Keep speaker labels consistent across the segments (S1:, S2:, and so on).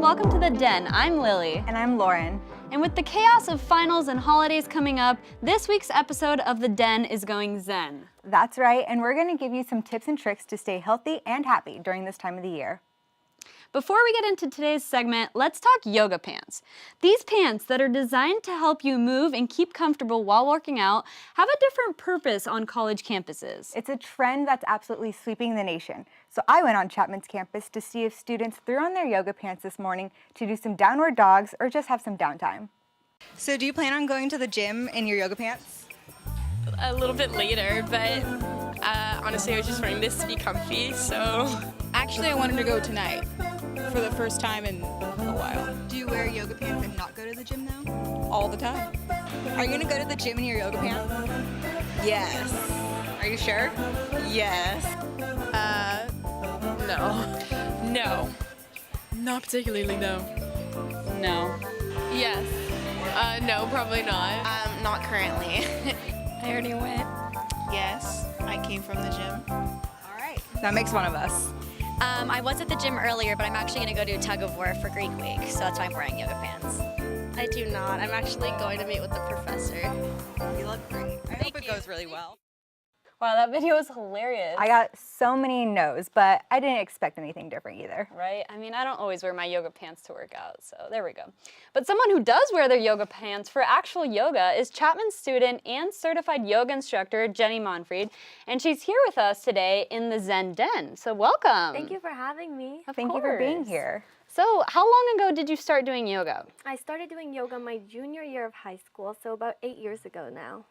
S1: welcome to the Den. I'm Lily.
S2: And I'm Lauren.
S1: And with the chaos of finals and holidays coming up, this week's episode of the Den is going Zen.
S2: That's right, and we're going to give you some tips and tricks to stay healthy and happy during this time of the year.
S1: Before we get into today's segment, let's talk yoga pants. These pants that are designed to help you move and keep comfortable while working out have a different purpose on college campuses.
S2: It's a trend that's absolutely sweeping the nation. So I went on Chapman's campus to see if students threw on their yoga pants this morning to do some downward dogs or just have some downtime. So do you plan on going to the gym in your yoga pants?
S3: A little bit later, but honestly I was just wearing this to be comfy, so.
S4: Actually, I wanted to go tonight for the first time in a while.
S2: Do you wear yoga pants and not go to the gym now?
S4: All the time.
S2: Are you going to go to the gym in your yoga pants?
S4: Yes.
S2: Are you sure?
S4: Yes.
S3: No. No. Not particularly, no.
S1: No.
S3: Yes. No, probably not.
S5: Not currently.
S3: I already went.
S5: Yes, I came from the gym.
S2: All right. That makes one of us.
S6: I was at the gym earlier, but I'm actually going to go do tug of war for Greek week, so that's why I'm wearing yoga pants.
S3: I do not. I'm actually going to meet with the professor.
S2: You look great. I hope it goes really well.
S1: Wow, that video was hilarious.
S2: I got so many no's, but I didn't expect anything different either.
S1: Right? I mean, I don't always wear my yoga pants to work out, so there we go. But someone who does wear their yoga pants for actual yoga is Chapman student and certified yoga instructor Jenny Monfried, and she's here with us today in the Zen Den. So welcome.
S7: Thank you for having me.
S2: Thank you for being here.
S1: So how long ago did you start doing yoga?
S7: I started doing yoga my junior year of high school, so about 8 years ago now.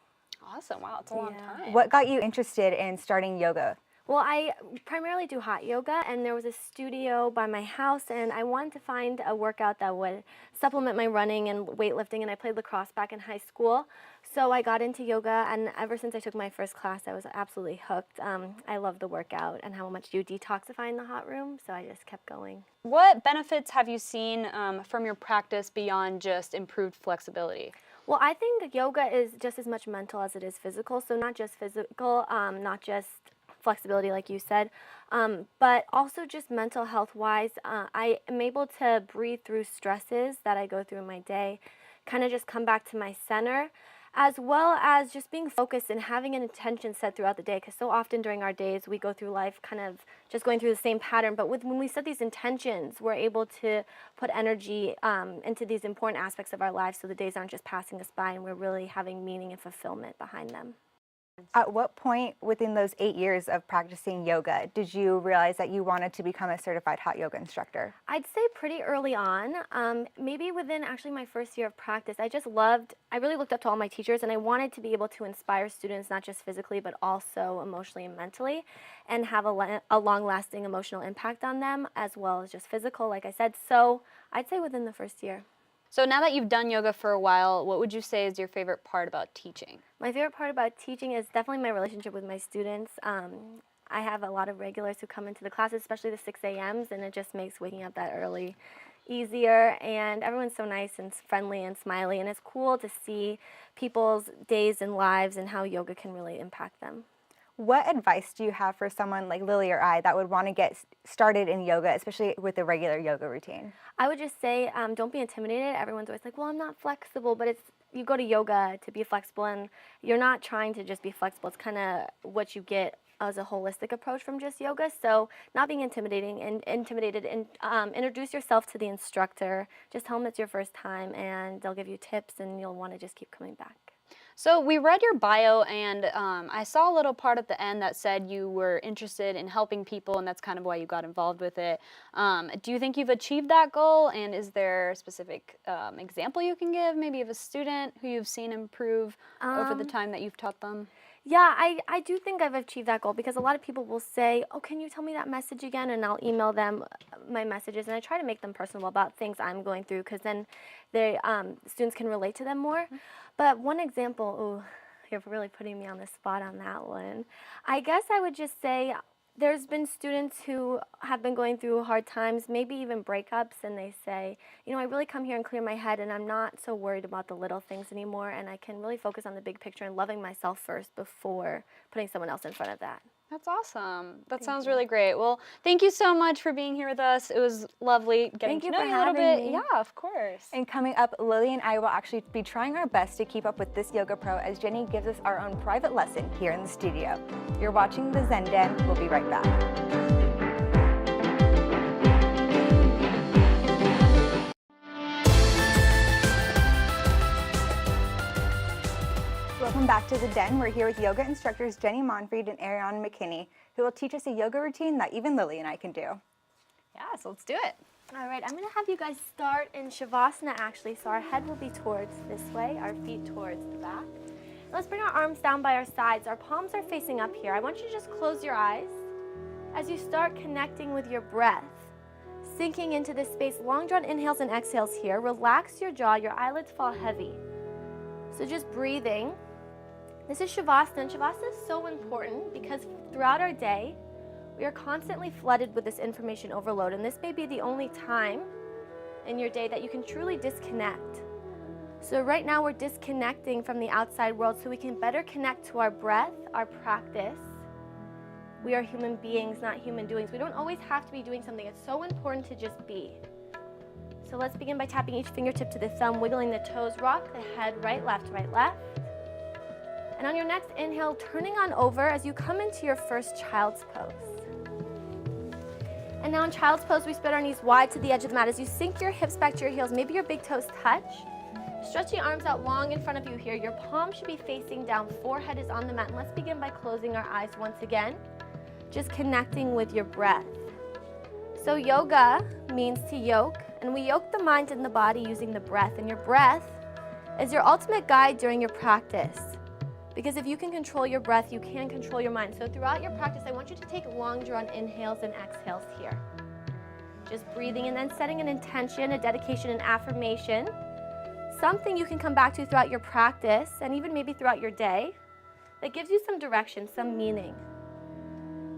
S1: Awesome. Wow, it's a long time.
S2: What got you interested in starting yoga?
S7: Well, I primarily do hot yoga, and there was a studio by my house, and I wanted to find a workout that would supplement my running and weightlifting, and I played lacrosse back in high school. So I got into yoga, and ever since I took my first class, I was absolutely hooked. I love the workout and how much you detoxify in the hot room, so I just kept going.
S1: What benefits have you seen from your practice beyond just improved flexibility?
S7: Well, I think yoga is just as much mental as it is physical, so not just physical, not just flexibility like you said, but also just mental health-wise. I am able to breathe through stresses that I go through in my day, kind of just come back to my center, as well as just being focused and having an intention set throughout the day, because so often during our days we go through life kind of just going through the same pattern, but when we set these intentions, we're able to put energy into these important aspects of our lives so the days aren't just passing us by and we're really having meaning and fulfillment behind them.
S2: At what point within those 8 years of practicing yoga did you realize that you wanted to become a certified hot yoga instructor?
S7: I'd say pretty early on, maybe within actually my first year of practice. I really looked up to all my teachers, and I wanted to be able to inspire students not just physically but also emotionally and mentally, and have a long-lasting emotional impact on them as well as just physical, like I said. So I'd say within the first year.
S1: So now that you've done yoga for a while, what would you say is your favorite part about teaching?
S7: My favorite part about teaching is definitely my relationship with my students. I have a lot of regulars who come into the classes, especially the 6 a.m.s, and it just makes waking up that early easier, and everyone's so nice and friendly and smiley, and it's cool to see people's days and lives and how yoga can really impact them.
S2: What advice do you have for someone like Lily or I that would want to get started in yoga, especially with a regular yoga routine?
S7: I would just say don't be intimidated. Everyone's always like, well, I'm not flexible, but you go to yoga to be flexible, and you're not trying to just be flexible. It's kind of what you get as a holistic approach from just yoga. So not being intimidated, and introduce yourself to the instructor. Just tell them it's your first time, and they'll give you tips, and you'll want to just keep coming back.
S1: So we read your bio, and I saw a little part at the end that said you were interested in helping people, and that's kind of why you got involved with it. Do you think you've achieved that goal, and is there a specific example you can give, maybe of a student who you've seen improve over the time that you've taught them?
S7: Yeah, I do think I've achieved that goal, because a lot of people will say, oh, can you tell me that message again? And I'll email them my messages, and I try to make them personal about things I'm going through, because then students can relate to them more. But one example, ooh, you're really putting me on the spot on that one. I guess I would just say there's been students who have been going through hard times, maybe even breakups, and they say, you know, I really come here and clear my head, and I'm not so worried about the little things anymore, and I can really focus on the big picture and loving myself first before putting someone else in front of that.
S1: That's awesome. That sounds really great. Well, thank you so much for being here with us. It was lovely getting
S7: Thank
S1: to
S7: you
S1: know
S7: for
S1: you a little
S7: having
S1: bit.
S7: me.
S1: Yeah, of course.
S2: And coming up, Lily and I will actually be trying our best to keep up with this yoga pro as Jenny gives us our own private lesson here in the studio. You're watching the Zen Den. We'll be right back. Welcome back to the Den. We're here with yoga instructors Jenny Monfried and Ariana McKinney, who will teach us a yoga routine that even Lily and I can do.
S1: Yeah, so let's do it.
S7: All right, I'm going to have you guys start in Shavasana actually. So our head will be towards this way, our feet towards the back. Let's bring our arms down by our sides. Our palms are facing up here. I want you to just close your eyes as you start connecting with your breath. Sinking into this space, long drawn inhales and exhales here. Relax your jaw, your eyelids fall heavy. So just breathing. This is Shavasana, and Shavasana is so important because throughout our day, we are constantly flooded with this information overload, and this may be the only time in your day that you can truly disconnect. So right now we're disconnecting from the outside world so we can better connect to our breath, our practice. We are human beings, not human doings. We don't always have to be doing something. It's so important to just be. So let's begin by tapping each fingertip to the thumb, wiggling the toes, rock the head right, left, right, left. And on your next inhale, turning on over as you come into your first child's pose. And now in child's pose, we spread our knees wide to the edge of the mat. As you sink your hips back to your heels, maybe your big toes touch. Stretch the arms out long in front of you here. Your palms should be facing down, forehead is on the mat. And let's begin by closing our eyes once again, just connecting with your breath. So yoga means to yoke, and we yoke the mind and the body using the breath. And your breath is your ultimate guide during your practice. Because if you can control your breath, you can control your mind. So throughout your practice, I want you to take long drawn inhales and exhales here. Just breathing and then setting an intention, a dedication, an affirmation. Something you can come back to throughout your practice and even maybe throughout your day that gives you some direction, some meaning.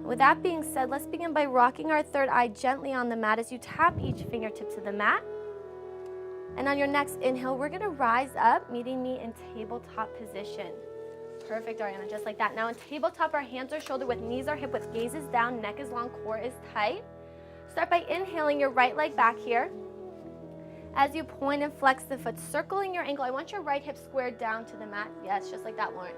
S7: With that being said, let's begin by rocking our third eye gently on the mat as you tap each fingertip to the mat. And on your next inhale, we're gonna rise up, meeting me in tabletop position. Perfect, Ariana, just like that. Now in tabletop, our hands are shoulder width, knees are hip width, gaze is down, neck is long, core is tight. Start by inhaling your right leg back here. As you point and flex the foot, circling your ankle, I want your right hip squared down to the mat. Yes, just like that, Lauren.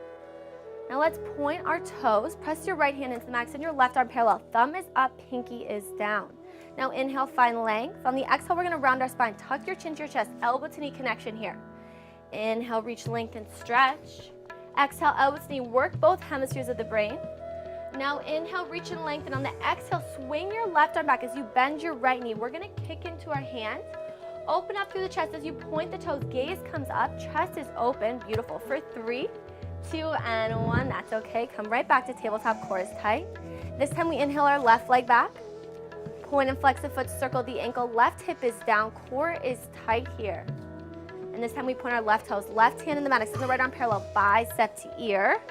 S7: Now let's point our toes, press your right hand into the mat, extend your left arm parallel. Thumb is up, pinky is down. Now inhale, find length. On the exhale, we're gonna round our spine. Tuck your chin to your chest, elbow to knee connection here. Inhale, reach, lengthen, stretch. Exhale, elbow to knee, work both hemispheres of the brain. Now inhale, reach and lengthen. On the exhale, swing your left arm back as you bend your right knee. We're gonna kick into our hand. Open up through the chest as you point the toes. Gaze comes up, chest is open. Beautiful. For 3, 2, and 1. That's okay. Come right back to tabletop, core is tight. This time we inhale our left leg back. Point and flex the foot, circle the ankle. Left hip is down, core is tight here. And this time we point our left toes, left hand in the mat, extend the right arm parallel, bicep to ear.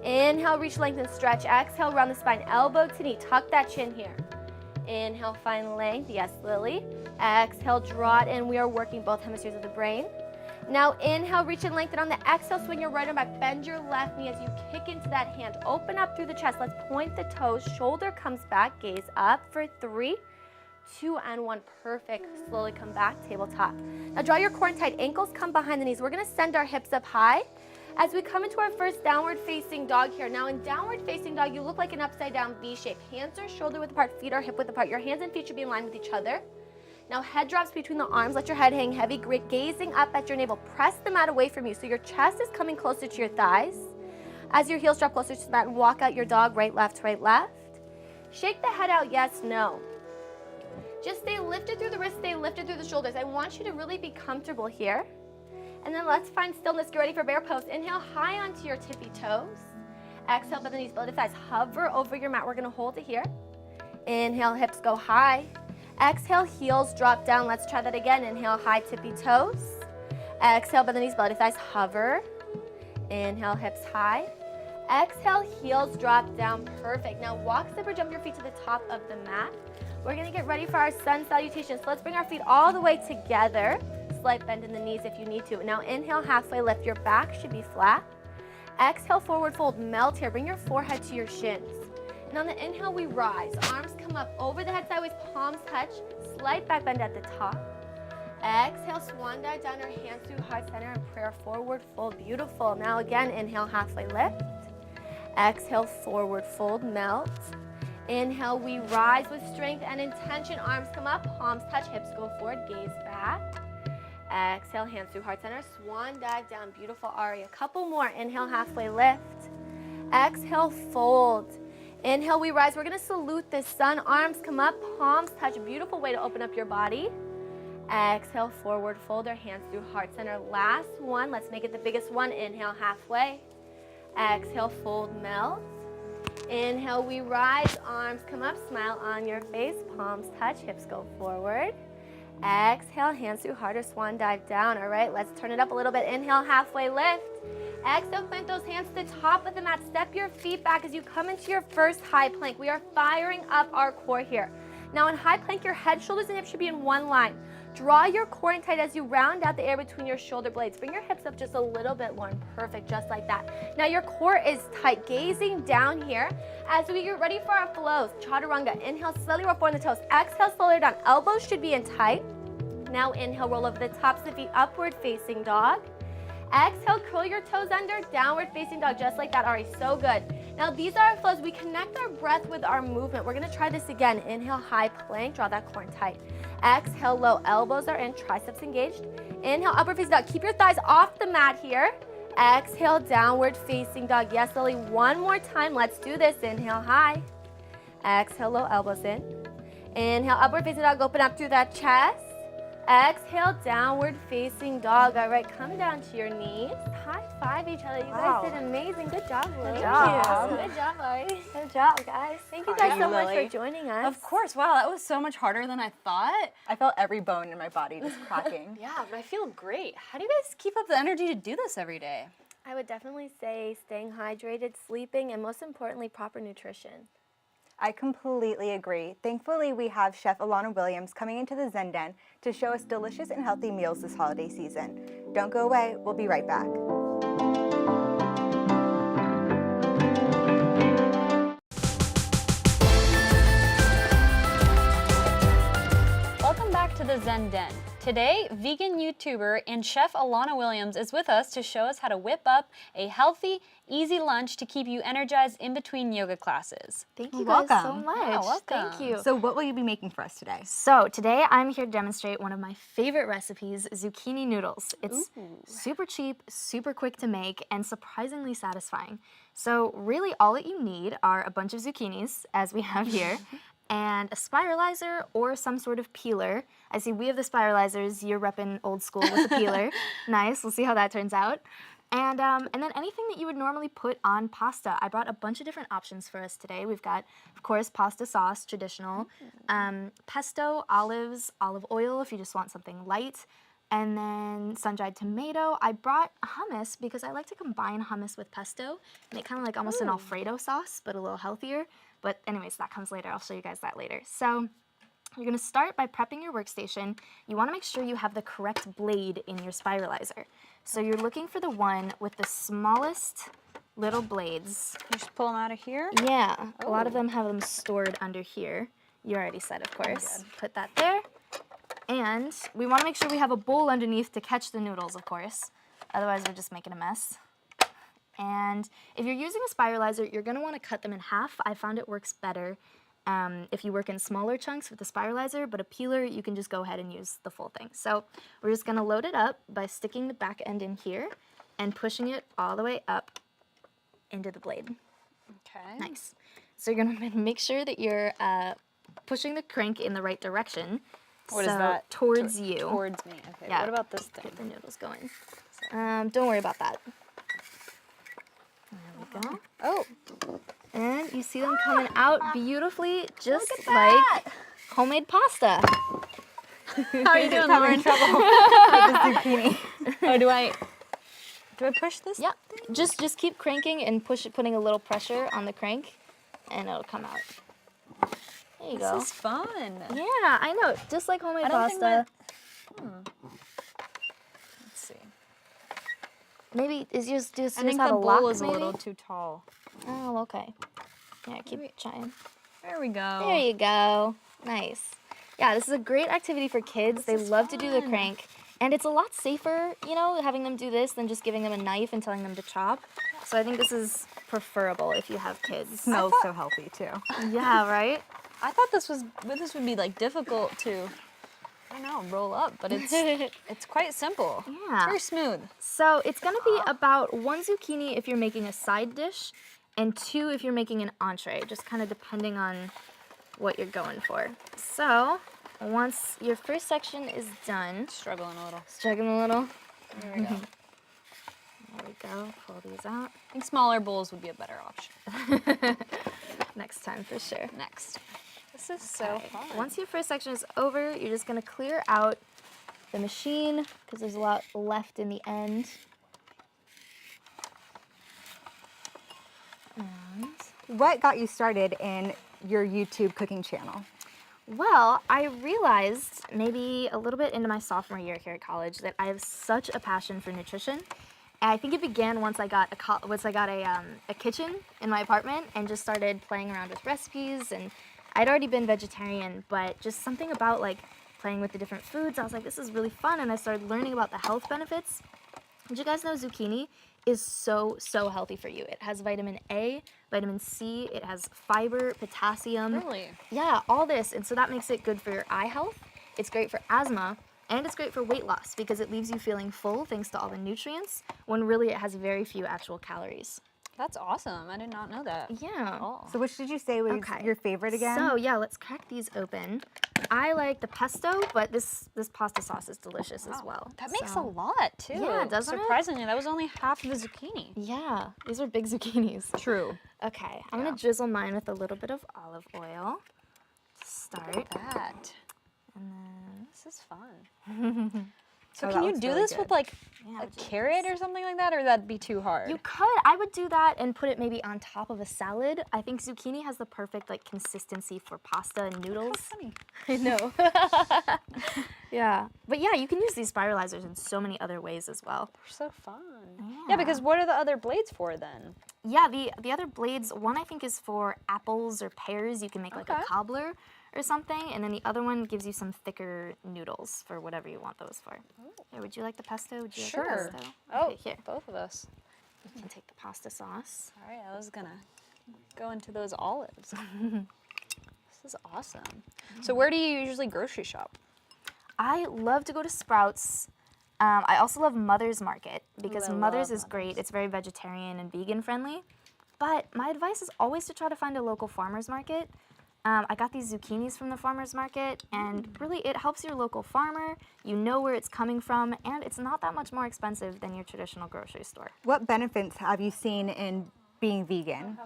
S7: Inhale, reach, lengthen, stretch. Exhale, round the spine, elbow to knee. Tuck that chin here. Inhale, find length. Yes, Lily. Exhale, draw it in. We are working both hemispheres of the brain. Now inhale, reach and lengthen. On the exhale, swing your right arm back. Bend your left knee as you kick into that hand. Open up through the chest. Let's point the toes. Shoulder comes back. Gaze up for 3, 2, and 1. Perfect. Slowly come back, tabletop. Now draw your core in tight. Ankles come behind the knees. We're gonna send our hips up high as we come into our first downward facing dog here. Now in downward facing dog, you look like an upside down V shape. Hands are shoulder width apart, feet are hip width apart. Your hands and feet should be in line with each other. Now head drops between the arms. Let your head hang heavy. Gazing up at your navel. Press the mat away from you so your chest is coming closer to your thighs. As your heels drop closer to the mat, and walk out your dog, right, left, right, left. Shake the head out, yes, no. Just stay lifted through the wrists, stay lifted through the shoulders. I want you to really be comfortable here. And then let's find stillness. Get ready for bear pose. Inhale high onto your tippy toes. Exhale, bend the knees, below the thighs. Hover over your mat. We're gonna hold it here. Inhale, hips go high. Exhale, heels drop down. Let's try that again. Inhale, high tippy toes. Exhale, bend the knees, below the thighs. Hover. Inhale, hips high. Exhale, heels drop down. Perfect. Now walk, step, or jump your feet to the top of the mat. We're gonna get ready for our sun salutation. So let's bring our feet all the way together. Slight bend in the knees if you need to. Now inhale, halfway lift. Your back should be flat. Exhale, forward fold, melt here. Bring your forehead to your shins. Now on the inhale, we rise. Arms come up over the head sideways, palms touch. Slight back bend at the top. Exhale, swan dive down, our hands through heart center and prayer forward fold. Beautiful. Now again, inhale, halfway lift. Exhale, forward fold, melt. Inhale, we rise with strength and intention. Arms come up, palms touch, hips go forward, gaze back. Exhale, hands through heart center, swan dive down, beautiful aria. Couple more. Inhale, halfway lift. Exhale, fold. Inhale, we rise. We're gonna salute the sun. Arms come up, palms touch. Beautiful way to open up your body. Exhale, forward fold, our hands through heart center. Last one. Let's make it the biggest one. Inhale, halfway. Exhale, fold, melt. Inhale, we rise. Arms come up, smile on your face. Palms touch, hips go forward. Exhale, hands through heart or swan dive down. All right, let's turn it up a little bit. Inhale, halfway lift. Exhale, plant those hands to the top of the mat. Step your feet back as you come into your first high plank. We are firing up our core here. Now in high plank, your head, shoulders, and hips should be in one line. Draw your core in tight as you round out the air between your shoulder blades. Bring your hips up just a little bit, Lauren. Perfect, just like that. Now your core is tight, gazing down here. As we get ready for our flows, chaturanga. Inhale, slowly roll forward the toes. Exhale, slowly down. Elbows should be in tight. Now inhale, roll over the tops of the feet, upward facing dog. Exhale, curl your toes under, downward facing dog, just like that. Alright, so good. Now these are our flows. We connect our breath with our movement. We're gonna try this again. Inhale, high plank, draw that core in tight. Exhale, low, elbows are in, triceps engaged. Inhale, upward facing dog. Keep your thighs off the mat here. Exhale, downward facing dog. Yes, Lily, one more time. Let's do this. Inhale, high. Exhale, low, elbows in. Inhale, upward facing dog, open up through that chest. Exhale, downward facing dog. All right, come down to your knees. High five each other. You guys did amazing. Good job, Lily.
S1: Good job.
S7: Good job, Lori. Good job, guys. Thank you guys so much for joining us.
S1: Of course. Wow, that was so much harder than I thought.
S2: I felt every bone in my body just cracking.
S1: Yeah, but I feel great. How do you guys keep up the energy to do this every day?
S7: I would definitely say staying hydrated, sleeping, and most importantly, proper nutrition.
S2: I completely agree. Thankfully, we have Chef Alana Williams coming into the Zen Den to show us delicious and healthy meals this holiday season. Don't go away, we'll be right back.
S1: Welcome back to the Zen Den. Today, vegan YouTuber and Chef Alana Williams is with us to show us how to whip up a healthy, easy lunch to keep you energized in between yoga classes.
S7: Thank you
S2: Welcome.
S7: guys so much.
S1: Yeah, welcome.
S7: Thank you.
S2: So what will you be making for us today?
S8: So today I'm here to demonstrate one of my favorite recipes, zucchini noodles. It's super cheap, super quick to make, and surprisingly satisfying. So really all that you need are a bunch of zucchinis, as we have here, and a spiralizer or some sort of peeler. I see we have the spiralizers, you're repping old school with the peeler. Nice, we'll see how that turns out. And then anything that you would normally put on pasta. I brought a bunch of different options for us today. We've got, of course, pasta sauce, traditional, pesto, olives, olive oil if you just want something light, and then sun-dried tomato. I brought hummus because I like to combine hummus with pesto, make kind of like almost an Alfredo sauce, but a little healthier. But anyways, that comes later. I'll show you guys that later. So you're gonna start by prepping your workstation. You wanna make sure you have the correct blade in your spiralizer. So you're looking for the one with the smallest little blades.
S1: You just pull them out of here?
S8: Yeah, a lot of them have them stored under here. You already said, of course. Put that there. And we wanna make sure we have a bowl underneath to catch the noodles, of course. Otherwise, we're just making a mess. And if you're using a spiralizer, you're gonna wanna cut them in half. I found it works better if you work in smaller chunks with the spiralizer, but a peeler, you can just go ahead and use the full thing. So we're just gonna load it up by sticking the back end in here and pushing it all the way up into the blade.
S1: Okay.
S8: Nice. So you're gonna make sure that you're pushing the crank in the right direction.
S1: What
S8: so
S1: is that?
S8: Towards you.
S1: Towards me. Okay.
S8: Yeah.
S1: What about this thing?
S8: Get the noodles going. Don't worry about that. There we go.
S1: Oh.
S8: And you see them coming out beautifully, just like homemade pasta.
S1: How are you doing,
S2: We're
S1: Lauren?
S2: in trouble with the zucchini.
S1: Oh, do I push this?
S8: Yeah. Just keep cranking and putting a little pressure on the crank, and it'll come out. There you go.
S1: This is fun.
S8: Yeah, I know. Just like homemade
S1: I don't think
S8: pasta.
S1: Let's see.
S8: Maybe is yours just
S1: I think
S8: have
S1: the
S8: a lock,
S1: bowl is a
S8: maybe?
S1: little too tall.
S8: Oh, okay. Yeah, keep trying.
S1: There we go.
S8: There you go. Nice. Yeah, this is a great activity for kids. They love to do the crank. And it's a lot safer, you know, having them do this than just giving them a knife and telling them to chop. So I think this is preferable if you have kids.
S2: Smells so healthy too.
S8: Yeah, right?
S1: I thought this would be like difficult to, I don't know, roll up, but it's it's quite simple.
S8: Yeah.
S1: It's very smooth.
S8: So it's gonna be about 1 zucchini if you're making a side dish, and 2 if you're making an entree, just kind of depending on what you're going for. So once your first section is done,
S1: Struggling a little.
S8: struggling a little.
S1: There we go.
S8: There we go. Pull these out.
S1: I think smaller bowls would be a better option.
S8: Next time for sure.
S1: Next. This is so
S8: Okay.
S1: fun.
S8: Once your first section is over, you're just gonna clear out the machine because there's a lot left in the end.
S2: What got you started in your YouTube cooking channel?
S8: Well, I realized maybe a little bit into my sophomore year here at college that I have such a passion for nutrition. And I think it began once I got a kitchen in my apartment and just started playing around with recipes. And I'd already been vegetarian, but just something about like playing with the different foods, I was like, this is really fun. And I started learning about the health benefits. Did you guys know zucchini is so healthy for you? It has vitamin A, vitamin C, it has fiber, potassium.
S1: Really?
S8: Yeah, all this. And so that makes it good for your eye health. It's great for asthma. And it's great for weight loss because it leaves you feeling full thanks to all the nutrients when really it has very few actual calories.
S1: That's awesome. I did not know that.
S8: Yeah.
S1: Oh.
S2: So which did you say was your favorite again?
S8: So yeah, let's crack these open. I like the pesto, but this pasta sauce is delicious as well.
S1: That makes a
S8: So-
S1: lot too.
S8: Yeah, doesn't it?
S1: Surprisingly, that was only half of the zucchini.
S8: Yeah, these are big zucchinis.
S1: True.
S8: Okay, I'm gonna drizzle mine with a little bit of olive oil to start.
S1: That.
S8: And then,
S1: This is fun. So
S2: Oh,
S1: can
S2: that
S1: you
S2: looks
S1: do
S2: really
S1: this
S2: good.
S1: with like
S8: yeah,
S1: a
S8: would you-
S1: carrot or something like that, or that'd be too hard?
S8: You could. I would do that and put it maybe on top of a salad. I think zucchini has the perfect like consistency for pasta and noodles.
S1: Funny.
S8: I know. Yeah. But yeah, you can use these spiralizers in so many other ways as well.
S1: They're so fun. Yeah, because what are the other blades for then?
S8: Yeah, the other blades, one I think is for apples or pears. You can make like a
S1: Okay.
S8: cobbler or something. And then the other one gives you some thicker noodles for whatever you want those for. Here, would you like the pesto? Would you like
S1: Sure.
S8: the pesto?
S1: Oh,
S8: Okay, here.
S1: both of us.
S8: You can take the pasta sauce.
S1: All right, I was gonna go into those olives. This is awesome. So where do you usually grocery shop?
S8: I love to go to Sprouts. I also love Mother's Market because
S1: I
S8: Mother's
S1: love
S8: is great. It's very vegetarian and vegan friendly. But my advice is always to try to find a local farmer's market. I got these zucchinis from the farmer's market, and really it helps your local farmer. You know where it's coming from, and it's not that much more expensive than your traditional grocery store.
S2: What benefits have you seen in being vegan?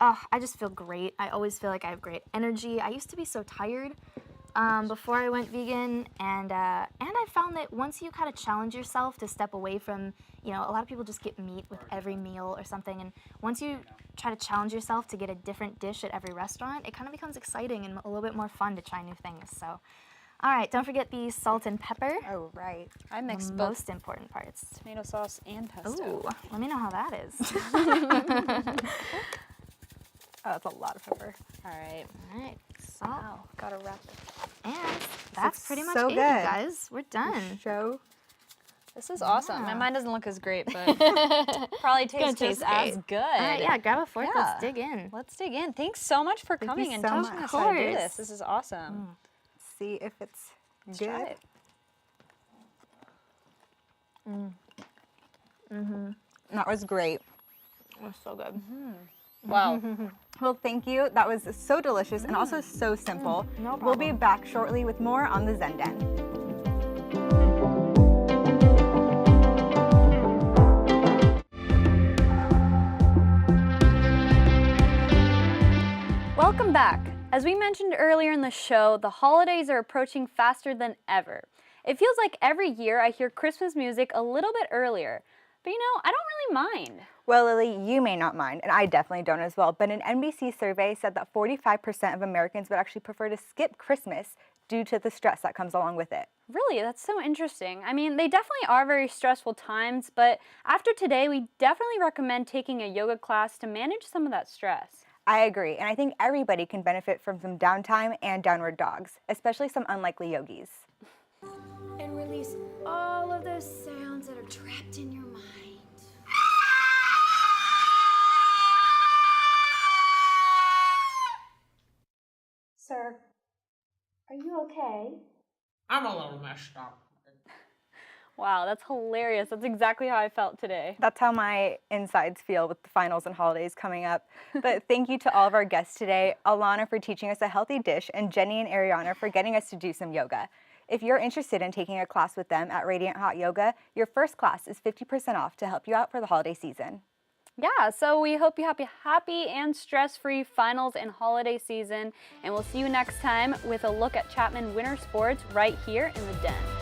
S8: Oh, I just feel great. I always feel like I have great energy. I used to be so tired before I went vegan, and I found that once you kind of challenge yourself to step away from, you know, a lot of people just get meat with every meal or something, and once you try to challenge yourself to get a different dish at every restaurant, it kind of becomes exciting and a little bit more fun to try new things. So, all right, don't forget the salt and pepper.
S2: Oh, right.
S1: I mix
S8: The
S1: both
S8: most important parts.
S1: tomato sauce and pesto.
S8: Ooh, let me know how that is.
S2: Oh, that's a lot of pepper.
S1: All right.
S8: All right, salt.
S1: Wow, gotta wrap it.
S8: And that's
S2: looks
S8: pretty much
S2: so
S8: it, you
S2: good.
S8: guys. We're done.
S2: Show.
S1: This is awesome. My
S8: Yeah.
S1: mine doesn't look as great, but probably tastes
S8: taste
S1: just as
S8: great.
S1: good.
S8: All right, yeah, grab a fork.
S1: Yeah.
S8: Let's dig in.
S1: Let's dig in. Thanks so much for coming
S2: you
S1: and
S2: so
S1: teaching
S2: much.
S1: us how to do
S8: Of
S1: this.
S8: course.
S1: This is awesome.
S2: See if it's
S1: Let's
S2: good.
S1: try it.
S2: That was great.
S8: It's so good.
S1: Wow.
S2: Well, thank you. That was so delicious and also so simple.
S8: No
S2: We'll be
S8: problem.
S2: back shortly with more on the Zen Den.
S1: Welcome back. As we mentioned earlier in the show, the holidays are approaching faster than ever. It feels like every year I hear Christmas music a little bit earlier. But you know, I don't really mind.
S2: Well, Lily, you may not mind, and I definitely don't as well, but an NBC survey said that 45% of Americans would actually prefer to skip Christmas due to the stress that comes along with it.
S1: Really, that's so interesting. I mean, they definitely are very stressful times, but after today, we definitely recommend taking a yoga class to manage some of that stress.
S2: I agree, and I think everybody can benefit from some downtime and downward dogs, especially some unlikely yogis.
S9: And release all of those sounds that are trapped in your mind. Sir, are you okay?
S10: I'm a little messed up.
S1: Wow, that's hilarious. That's exactly how I felt today.
S2: That's how my insides feel with the finals and holidays coming up. But thank you to all of our guests today, Alana for teaching us a healthy dish, and Jenny and Ariana for getting us to do some yoga. If you're interested in taking a class with them at Radiant Hot Yoga, your first class is 50% off to help you out for the holiday season.
S1: Yeah, so we hope you have a happy and stress-free finals and holiday season, and we'll see you next time with a look at Chapman winter sports right here in the Den.